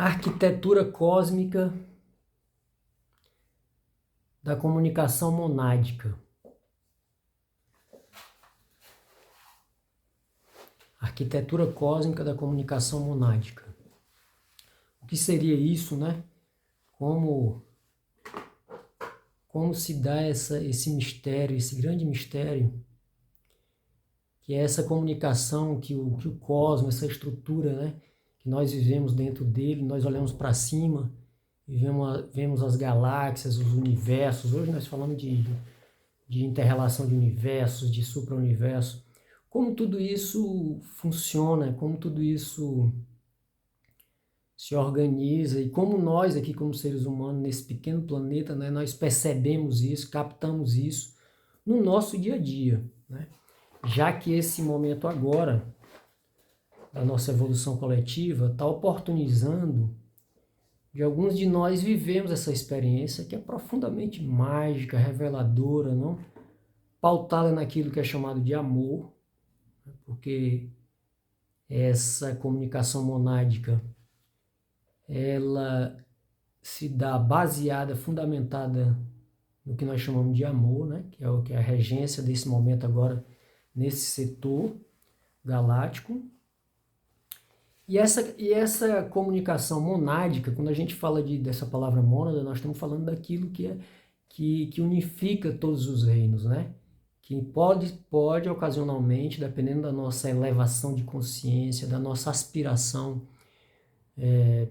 Arquitetura cósmica da comunicação monádica. Arquitetura cósmica da comunicação monádica. O que seria isso, né? Como se dá esse mistério, esse grande mistério, que é essa comunicação que o cosmos, essa estrutura, né? Que nós vivemos dentro dele, nós olhamos para cima e vemos as galáxias, os universos. Hoje nós falamos de inter-relação de universos, de supra-universo. Como tudo isso funciona, como tudo isso se organiza e como nós aqui como seres humanos nesse pequeno planeta, né, nós percebemos isso, captamos isso no nosso dia a dia, né? Já que esse momento agora da nossa evolução coletiva está oportunizando de alguns de nós vivemos essa experiência que é profundamente mágica, reveladora, não? Pautada naquilo que é chamado de amor, porque essa comunicação monádica ela se dá baseada, fundamentada no que nós chamamos de amor, né? Que é o que é a regência desse momento agora nesse setor galáctico. E essa comunicação monádica, quando a gente fala dessa palavra mônada, nós estamos falando daquilo que unifica todos os reinos, né? Que pode ocasionalmente, dependendo da nossa elevação de consciência, da nossa aspiração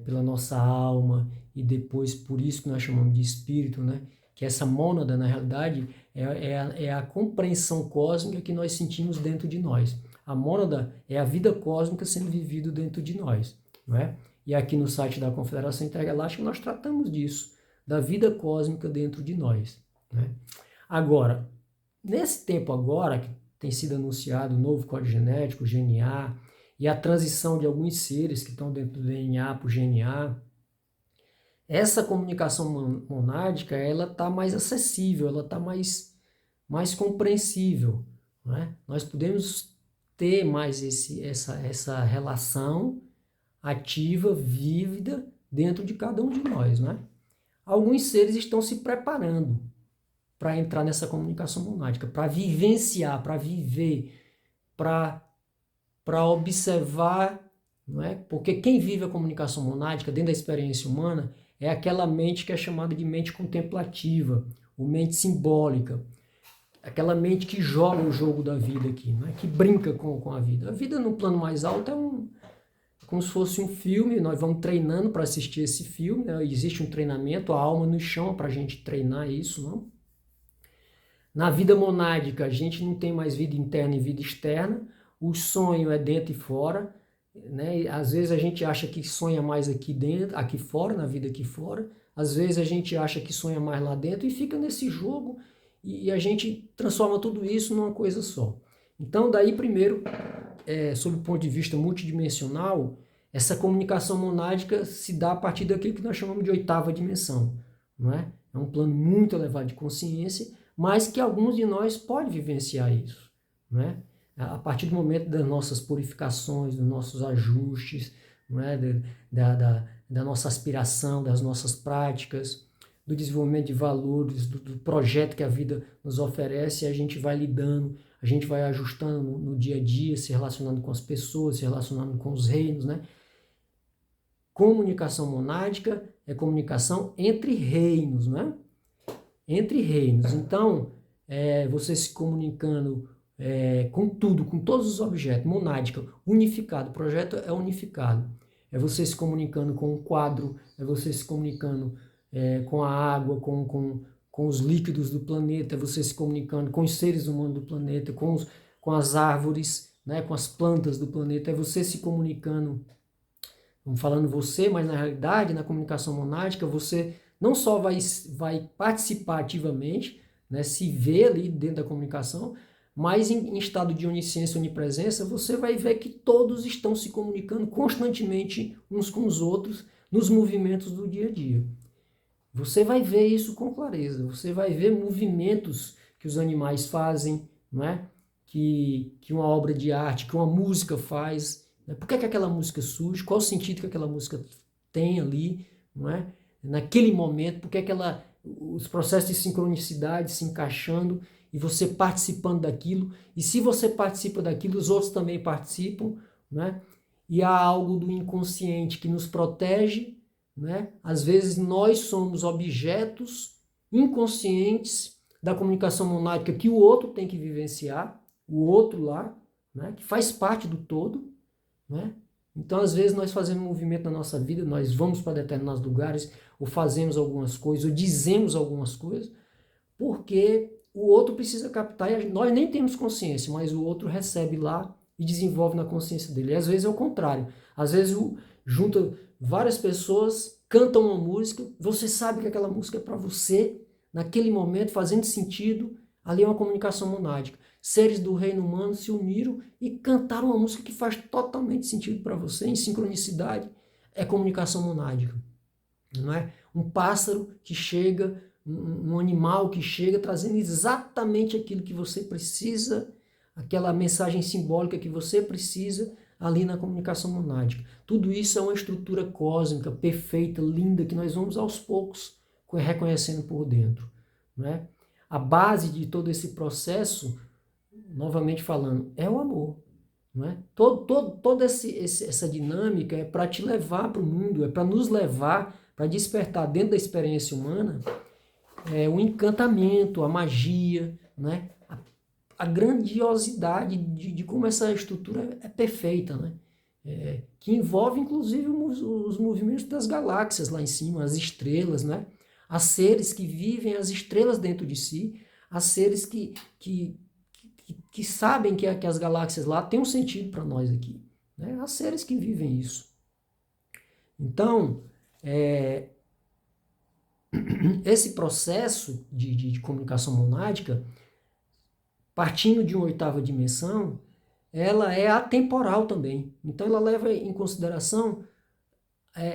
pela nossa alma, e depois por isso que nós chamamos de espírito, né? Que essa mônada, na realidade, é a compreensão cósmica que nós sentimos dentro de nós. A mônada é a vida cósmica sendo vivida dentro de nós, não é? E aqui no site da Confederação Intergaláctica nós tratamos disso, da vida cósmica dentro de nós, né? Agora, nesse tempo agora, que tem sido anunciado o novo código genético, o GNA, e a transição de alguns seres que estão dentro do DNA para o GNA, essa comunicação monádica, ela está mais acessível, ela está mais compreensível, né? Nós podemos ter mais essa relação ativa, vívida, dentro de cada um de nós, né? Alguns seres estão se preparando para entrar nessa comunicação monádica, para vivenciar, para viver, para observar, não é? Porque quem vive a comunicação monádica dentro da experiência humana é aquela mente que é chamada de mente contemplativa, ou mente simbólica, aquela mente que joga o jogo da vida aqui, não é? Que brinca com a vida. A vida no plano mais alto é como se fosse um filme, nós vamos treinando para assistir esse filme, né? Existe um treinamento, a alma nos chama para a gente treinar isso, não? Na vida monádica, a gente não tem mais vida interna e vida externa, o sonho é dentro e fora, né? Às vezes a gente acha que sonha mais aqui dentro, aqui fora, na vida aqui fora, às vezes a gente acha que sonha mais lá dentro e fica nesse jogo e a gente transforma tudo isso numa coisa só. Então daí primeiro, sob o ponto de vista multidimensional, essa comunicação monádica se dá a partir daquilo que nós chamamos de oitava dimensão, não é? É um plano muito elevado de consciência, mas que alguns de nós podem vivenciar isso, não é? A partir do momento das nossas purificações, dos nossos ajustes, não é? da nossa aspiração, das nossas práticas, do desenvolvimento de valores, do projeto que a vida nos oferece, a gente vai lidando, a gente vai ajustando no dia a dia, se relacionando com as pessoas, se relacionando com os reinos, né? Comunicação monádica é comunicação entre reinos, né? Entre reinos. Então, você se comunicando com tudo, com todos os objetos, monádica, unificado, o projeto é unificado. É você se comunicando com o quadro, é você se comunicando com a água, com os líquidos do planeta, é você se comunicando com os seres humanos do planeta, com as árvores, né, com as plantas do planeta, é você se comunicando, vamos falando você, mas na realidade, na comunicação monádica, você não só vai participar ativamente, né, se ver ali dentro da comunicação, mas em estado de onisciência, onipresença, você vai ver que todos estão se comunicando constantemente uns com os outros nos movimentos do dia a dia. Você vai ver isso com clareza, você vai ver movimentos que os animais fazem, não é? Que uma obra de arte, que uma música faz. Né? Por que aquela música surge? Qual o sentido que aquela música tem ali, não é? Naquele momento, porque os processos de sincronicidade se encaixando e você participando daquilo, e se você participa daquilo, os outros também participam, né? E há algo do inconsciente que nos protege, né? Às vezes nós somos objetos inconscientes da comunicação monádica que o outro tem que vivenciar, o outro lá, né? Que faz parte do todo, né? Então, às vezes, nós fazemos um movimento na nossa vida, nós vamos para determinados lugares, ou fazemos algumas coisas, ou dizemos algumas coisas, porque o outro precisa captar, e nós nem temos consciência, mas o outro recebe lá e desenvolve na consciência dele. E às vezes é o contrário. Às vezes junta várias pessoas, cantam uma música, você sabe que aquela música é para você, naquele momento, fazendo sentido, ali é uma comunicação monádica. Seres do reino humano se uniram e cantaram uma música que faz totalmente sentido para você, em sincronicidade, é comunicação monádica. Não é? Um pássaro que chega, um animal que chega trazendo exatamente aquilo que você precisa, aquela mensagem simbólica que você precisa ali na comunicação monádica. Tudo isso é uma estrutura cósmica, perfeita, linda, que nós vamos aos poucos reconhecendo por dentro. Não é? A base de todo esse processo, novamente falando, é o amor. Não é? Toda essa dinâmica é para te levar para o mundo, é para nos levar, para despertar dentro da experiência humana o encantamento, a magia, né? A grandiosidade de como essa estrutura é perfeita, né? Que envolve inclusive os movimentos das galáxias lá em cima, as estrelas, né? Há seres que vivem as estrelas dentro de si, há seres que sabem que as galáxias lá têm um sentido para nós aqui. Né? Há seres que vivem isso. Então, esse processo de comunicação monádica, partindo de uma oitava dimensão, ela é atemporal também. Então, ela leva em consideração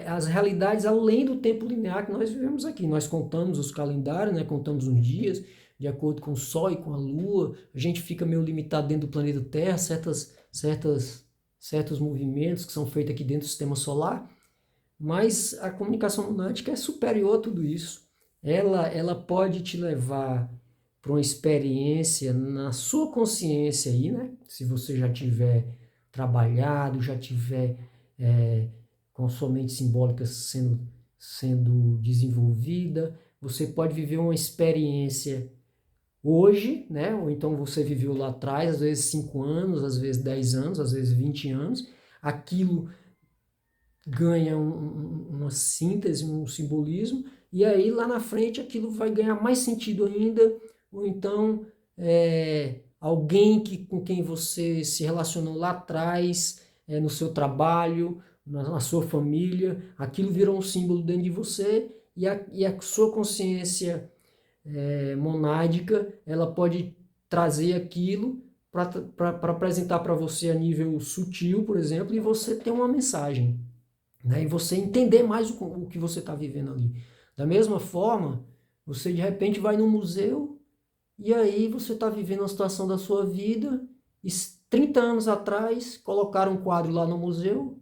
as realidades além do tempo linear que nós vivemos aqui. Nós contamos os calendários, né? Contamos os dias, de acordo com o Sol e com a Lua, a gente fica meio limitado dentro do planeta Terra, certos movimentos que são feitos aqui dentro do sistema solar, mas a comunicação monádica é superior a tudo isso. Ela pode te levar para uma experiência na sua consciência aí, né? Se você já tiver trabalhado, já tiver com sua mente simbólica sendo desenvolvida, você pode viver uma experiência hoje, né? Ou então você viveu lá atrás, às vezes 5 anos, às vezes 10 anos, às vezes 20 anos, aquilo ganha uma síntese, um simbolismo, e aí lá na frente aquilo vai ganhar mais sentido ainda, ou então alguém com quem você se relacionou lá atrás, no seu trabalho, na sua família, aquilo virou um símbolo dentro de você, e a sua consciência monádica, ela pode trazer aquilo para apresentar para você a nível sutil, por exemplo, e você ter uma mensagem, né? E você entender mais o que você está vivendo ali. Da mesma forma, você de repente vai num museu e aí você está vivendo uma situação da sua vida e 30 anos atrás colocaram um quadro lá no museu.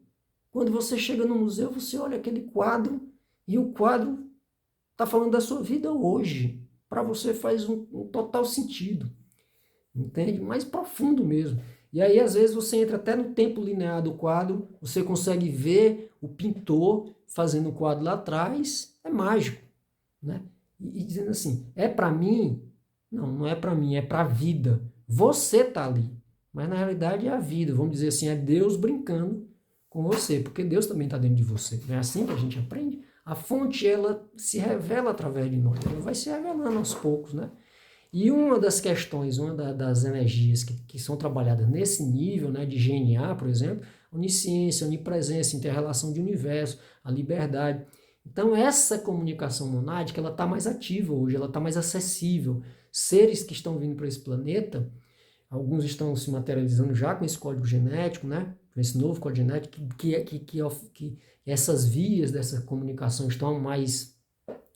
Quando você chega no museu, você olha aquele quadro e o quadro está falando da sua vida hoje. Para você faz um total sentido, entende? Mais profundo mesmo. E aí, às vezes, você entra até no tempo linear do quadro, você consegue ver o pintor fazendo o quadro lá atrás, é mágico, né? E dizendo assim, é para mim? Não, não é para mim, é para a vida. Você tá ali, mas na realidade é a vida, vamos dizer assim, é Deus brincando com você, porque Deus também está dentro de você. Não é assim que a gente aprende? A fonte, ela se revela através de nós, ela vai se revelando aos poucos, né? E uma das questões, das energias que são trabalhadas nesse nível, né, de GNA, por exemplo, onisciência, onipresença, inter-relação de universo, a liberdade. Então essa comunicação monádica, ela está mais ativa hoje, ela está mais acessível. Seres que estão vindo para esse planeta, alguns estão se materializando já com esse código genético, né, com esse novo código genético, que essas vias dessa comunicação estão mais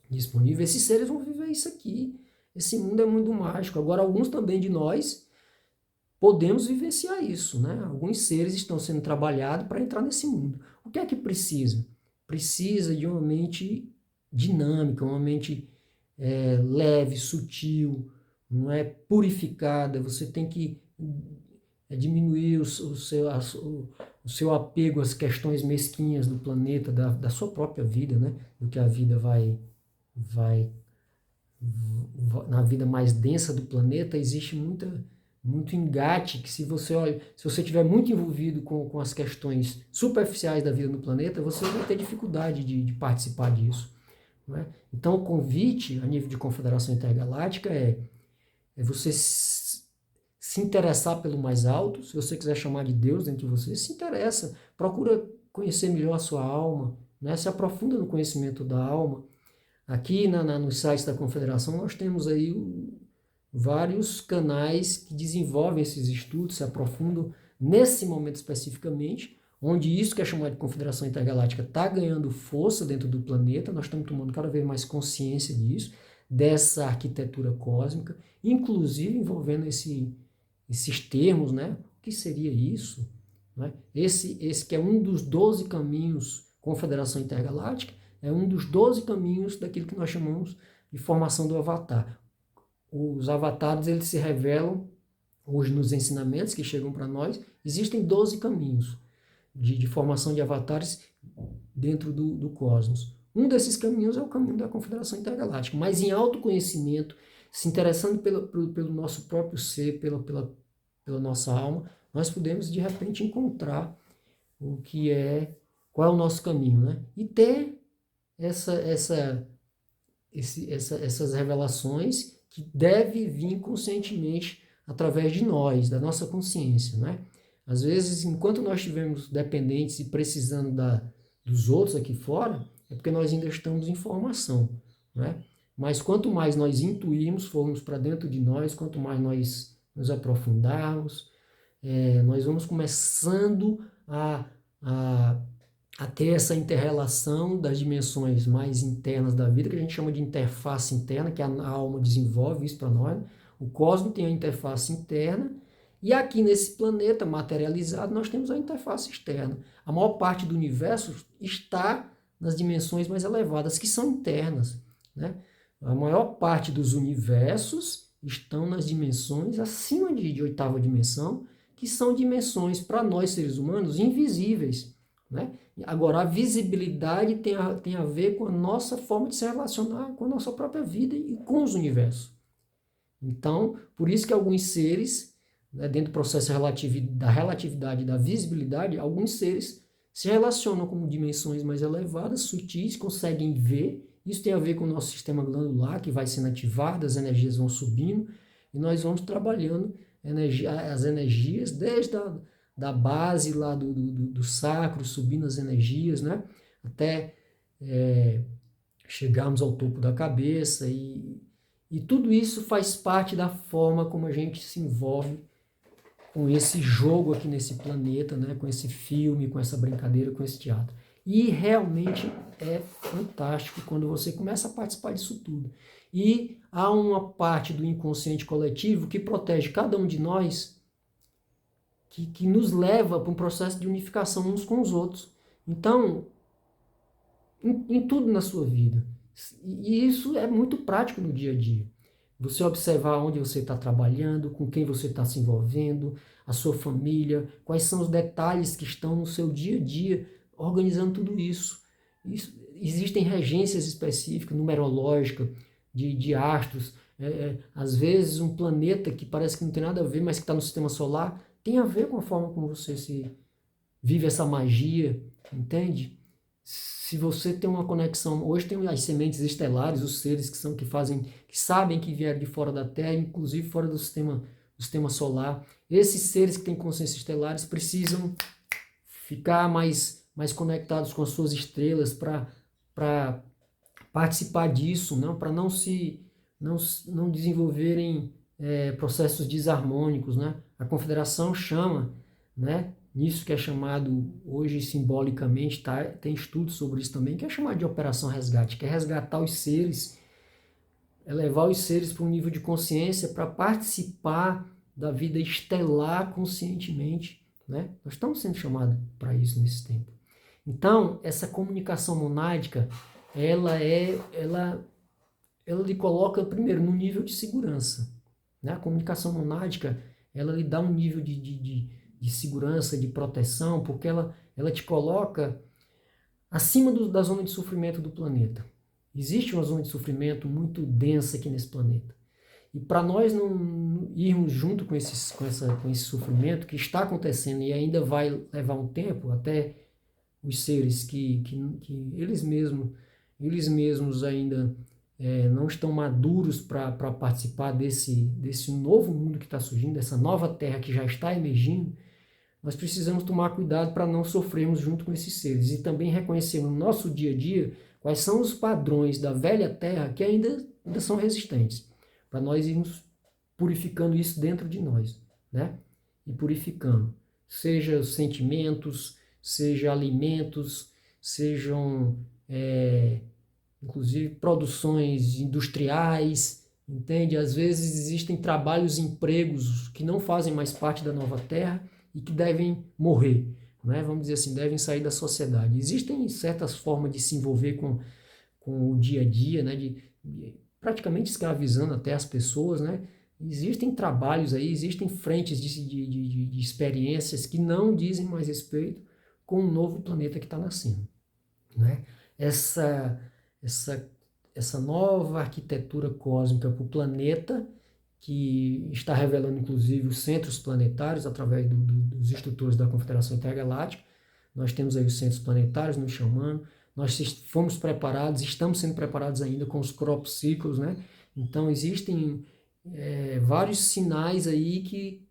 disponíveis. Esses seres vão viver isso aqui. Esse mundo é muito mágico. Agora, alguns também de nós podemos vivenciar isso, né? Alguns seres estão sendo trabalhados para entrar nesse mundo. O que é que precisa? precisa de uma mente dinâmica, uma mente leve, sutil, não é purificada. Você tem que diminuir o seu apego às questões mesquinhas do planeta, da sua própria vida, né? Do que a vida na vida mais densa do planeta existe muito engate, que se você estiver muito envolvido com as questões superficiais da vida no planeta, você vai ter dificuldade de participar disso. Não é? Então o convite a nível de Confederação Intergaláctica é você se interessar pelo mais alto. Se você quiser chamar de Deus dentro de você, se interessa, procura conhecer melhor a sua alma, né? Se aprofunda no conhecimento da alma. Aqui nos sites da Confederação nós temos aí vários canais que desenvolvem esses estudos, se aprofundam nesse momento especificamente, onde isso que é chamado de Confederação Intergaláctica está ganhando força dentro do planeta. Nós estamos tomando cada vez mais consciência disso, dessa arquitetura cósmica, inclusive envolvendo esses termos, né? O que seria isso? Né? Esse que é um dos 12 caminhos Confederação Intergaláctica, é um dos 12 caminhos daquilo que nós chamamos de formação do avatar. Os avatares, eles se revelam hoje nos ensinamentos que chegam para nós. Existem 12 caminhos de formação de avatares dentro do cosmos. Um desses caminhos é o caminho da Confederação Intergaláctica, mas em autoconhecimento, se interessando pelo nosso próprio ser, pela nossa alma, nós podemos de repente encontrar qual é o nosso caminho, né? E ter essas revelações que devem vir conscientemente através de nós, da nossa consciência, né? Às vezes, enquanto nós estivermos dependentes e precisando dos outros aqui fora, é porque nós ainda estamos em formação, né? Mas quanto mais nós intuirmos, formos para dentro de nós, quanto mais nós nos aprofundarmos, nós vamos começando a ter essa inter-relação das dimensões mais internas da vida, que a gente chama de interface interna, que a alma desenvolve isso para nós. O cosmos tem a interface interna, e aqui nesse planeta materializado nós temos a interface externa. A maior parte do universo está nas dimensões mais elevadas, que são internas, né? A maior parte dos universos estão nas dimensões acima de oitava dimensão, que são dimensões, para nós seres humanos, invisíveis, né? Agora, a visibilidade tem a ver com a nossa forma de se relacionar com a nossa própria vida e com os universos. Então, por isso que alguns seres, né, dentro do processo da relatividade e da visibilidade, alguns seres se relacionam com dimensões mais elevadas, sutis, conseguem ver. Isso tem a ver com o nosso sistema glandular, que vai sendo ativado, as energias vão subindo, e nós vamos trabalhando as energias desde da base lá do sacro, subindo as energias, né? Até chegarmos ao topo da cabeça, e tudo isso faz parte da forma como a gente se envolve com esse jogo aqui nesse planeta, né? Com esse filme, com essa brincadeira, com esse teatro. E realmente é fantástico quando você começa a participar disso tudo. E há uma parte do inconsciente coletivo que protege cada um de nós, que nos leva para um processo de unificação uns com os outros. Então, em tudo na sua vida. E isso é muito prático no dia a dia. Você observar onde você está trabalhando, com quem você está se envolvendo, a sua família, quais são os detalhes que estão no seu dia a dia, organizando tudo isso. Existem regências específicas, numerológicas, de astros. Às vezes um planeta que parece que não tem nada a ver, mas que está no sistema solar, tem a ver com a forma como você vive essa magia, entende? Se você tem uma conexão, hoje tem as sementes estelares, os seres que sabem que vieram de fora da Terra, inclusive fora do sistema solar. Esses seres que têm consciência estelares precisam ficar mais conectados com as suas estrelas para participar disso, para não desenvolverem processos desarmônicos, né? A Confederação chama, né, nisso que é chamado hoje simbolicamente, tem estudos sobre isso também, que é chamado de Operação Resgate, que é resgatar os seres, levar os seres para um nível de consciência para participar da vida estelar conscientemente, né? Nós estamos sendo chamados para isso nesse tempo. Então, essa comunicação monádica, ela lhe coloca primeiro no nível de segurança. Né? A comunicação monádica, ela lhe dá um nível de segurança, de proteção, porque ela te coloca acima da zona de sofrimento do planeta. Existe uma zona de sofrimento muito densa aqui nesse planeta. E para nós não irmos junto com esse sofrimento que está acontecendo e ainda vai levar um tempo, até os seres que eles mesmos ainda não estão maduros para participar desse novo mundo que está surgindo, dessa nova terra que já está emergindo, nós precisamos tomar cuidado para não sofrermos junto com esses seres e também reconhecer no nosso dia a dia quais são os padrões da velha terra que ainda são resistentes, para nós irmos purificando isso dentro de nós, né? E purificando, seja os sentimentos, seja alimentos, sejam inclusive produções industriais, entende? Às vezes existem trabalhos, empregos que não fazem mais parte da nova terra e que devem morrer, né? Vamos dizer assim, devem sair da sociedade. Existem certas formas de se envolver com o dia a dia, né? De praticamente escravizando até as pessoas, né? Existem trabalhos aí, existem frentes de experiências que não dizem mais respeito com o novo planeta que está nascendo, né? Essa nova arquitetura cósmica para o planeta, que está revelando inclusive os centros planetários através dos instrutores da Confederação Intergaláctica. Nós temos aí os centros planetários nos chamando, nós fomos preparados, estamos sendo preparados ainda com os ciclos, né? Então existem vários sinais aí que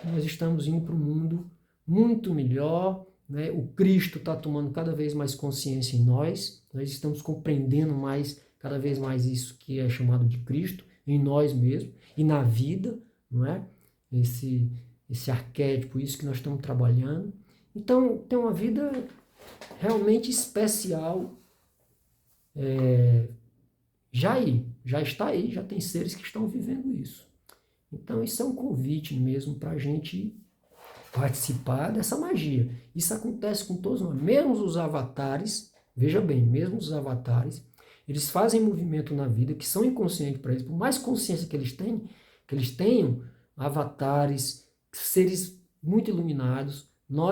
nós estamos indo para um mundo muito melhor, né? O Cristo está tomando cada vez mais consciência em nós estamos compreendendo cada vez mais isso que é chamado de Cristo, em nós mesmos e na vida, não é? Esse arquétipo, isso que nós estamos trabalhando. Então, tem uma vida realmente especial, já está aí, já tem seres que estão vivendo isso. Então, isso é um convite mesmo para a gente participar dessa magia. Isso acontece com todos nós, mesmo os avatares, veja bem, mesmo os avatares, eles fazem movimento na vida que são inconscientes para eles, por mais consciência que eles tenham, avatares, seres muito iluminados,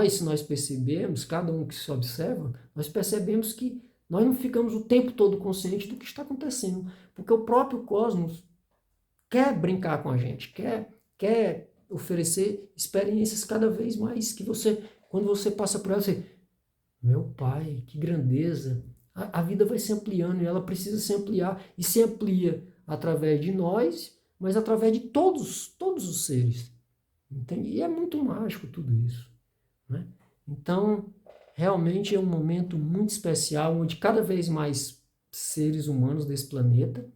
se nós percebermos, cada um que se observa, nós percebemos que nós não ficamos o tempo todo conscientes do que está acontecendo, porque o próprio cosmos quer brincar com a gente, quer oferecer experiências cada vez mais que quando você passa por ela, você, meu Pai, que grandeza, a vida vai se ampliando e ela precisa se ampliar e se amplia através de nós, mas através de todos os seres, entende? E é muito mágico tudo isso, né? Então, realmente é um momento muito especial, onde cada vez mais seres humanos desse planeta,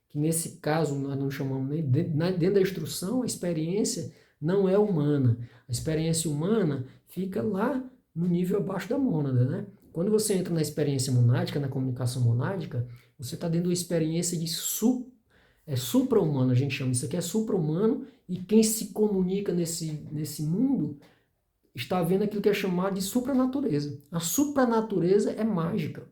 que nesse caso nós não chamamos nem dentro da instrução, a experiência não é humana. A experiência humana fica lá no nível abaixo da mônada, né? Quando você entra na experiência monádica, na comunicação monádica, você está dentro de uma experiência de supra-humano, a gente chama isso aqui, é supra-humano, e quem se comunica nesse mundo está vendo aquilo que é chamado de supranatureza. A supranatureza é mágica.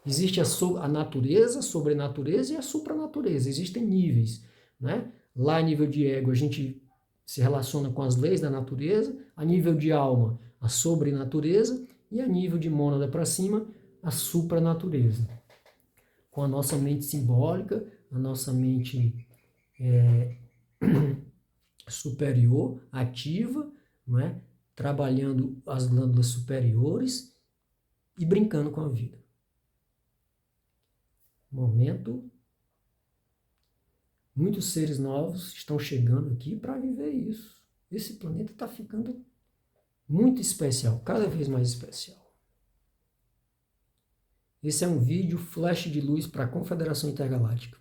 Existe a natureza, a sobrenatureza e a supranatureza. Existem níveis, né? Lá a nível de ego a gente se relaciona com as leis da natureza, a nível de alma a sobrenatureza e a nível de mônada para cima a supranatureza. Com a nossa mente simbólica, a nossa mente superior, ativa, não é? Trabalhando as glândulas superiores e brincando com a vida. Momento, muitos seres novos estão chegando aqui para viver isso. Esse planeta está ficando muito especial, cada vez mais especial. Esse é um vídeo flash de luz para a Confederação Intergaláctica.